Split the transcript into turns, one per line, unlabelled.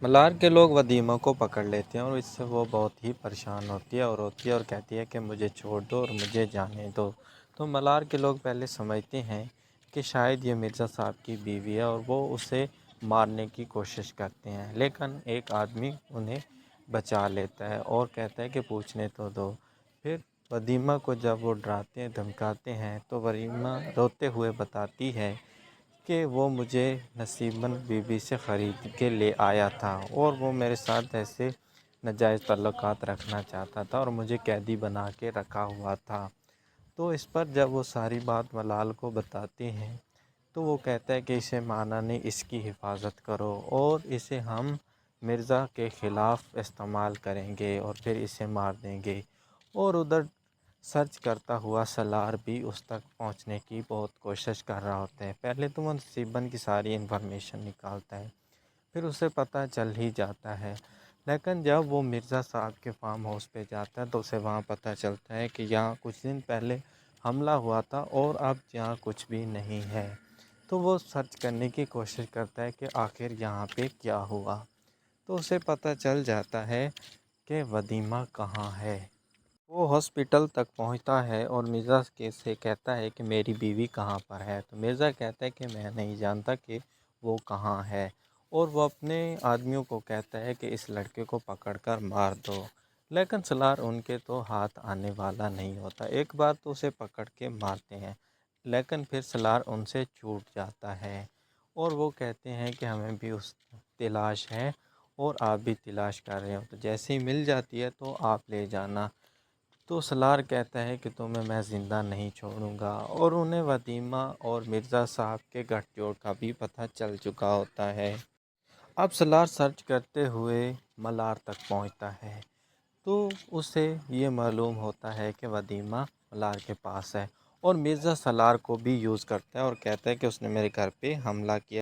ملار کے لوگ ودیمہ کو پکڑ لیتے ہیں اور اس سے وہ بہت ہی پریشان ہوتی ہے اور کہتی ہے کہ مجھے چھوڑ دو اور مجھے جانے دو۔ تو ملار کے لوگ پہلے سمجھتے ہیں کہ شاید یہ مرزا صاحب کی بیوی ہے اور وہ اسے مارنے کی کوشش کرتے ہیں، لیکن ایک آدمی انہیں بچا لیتا ہے اور کہتا ہے کہ پوچھنے تو دو۔ پھر ودیمہ کو جب وہ ڈراتے ہیں دھمکاتے ہیں تو ودیمہ روتے ہوئے بتاتی ہے کہ وہ مجھے نصیباً بی بی سے خرید کے لے آیا تھا اور وہ میرے ساتھ ایسے ناجائز تعلقات رکھنا چاہتا تھا اور مجھے قیدی بنا کے رکھا ہوا تھا۔ تو اس پر جب وہ ساری بات ملال کو بتاتے ہیں تو وہ کہتا ہے کہ اسے مانا نہیں، اس کی حفاظت کرو اور اسے ہم مرزا کے خلاف استعمال کریں گے اور پھر اسے مار دیں گے۔ اور ادھر سرچ کرتا ہوا سالار بھی اس تک پہنچنے کی بہت کوشش کر رہا ہوتا ہے۔ پہلے تو وہ نصیباً کی ساری انفارمیشن نکالتا ہے، پھر اسے پتہ چل ہی جاتا ہے، لیکن جب وہ مرزا صاحب کے فارم ہاؤس پہ جاتا ہے تو اسے وہاں پتہ چلتا ہے کہ یہاں کچھ دن پہلے حملہ ہوا تھا اور اب یہاں کچھ بھی نہیں ہے۔ تو وہ سرچ کرنے کی کوشش کرتا ہے کہ آخر یہاں پہ کیا ہوا، تو اسے پتہ چل جاتا ہے کہ ودیمہ کہاں ہے۔ وہ ہاسپٹل تک پہنچتا ہے اور مرزا سے کہتا ہے کہ میری بیوی کہاں پر ہے، تو مرزا کہتا ہے کہ میں نہیں جانتا کہ وہ کہاں ہے، اور وہ اپنے آدمیوں کو کہتا ہے کہ اس لڑکے کو پکڑ کر مار دو، لیکن سالار ان کے تو ہاتھ آنے والا نہیں ہوتا۔ ایک بار تو اسے پکڑ کے مارتے ہیں لیکن پھر سالار ان سے چھوٹ جاتا ہے اور وہ کہتے ہیں کہ ہمیں بھی اس تلاش ہے اور آپ بھی تلاش کر رہے ہو، تو جیسے ہی مل جاتی ہے تو آپ لے جانا۔ تو سالار کہتا ہے کہ تمہیں میں زندہ نہیں چھوڑوں گا، اور انہیں ودیمہ اور مرزا صاحب کے گٹھ جوڑ کا بھی پتہ چل چکا ہوتا ہے۔ اب سالار سرچ کرتے ہوئے ملار تک پہنچتا ہے تو اسے یہ معلوم ہوتا ہے کہ ودیمہ ملار کے پاس ہے، اور مرزا سالار کو بھی یوز کرتا ہے اور کہتا ہے کہ اس نے میرے گھر پہ حملہ کیا۔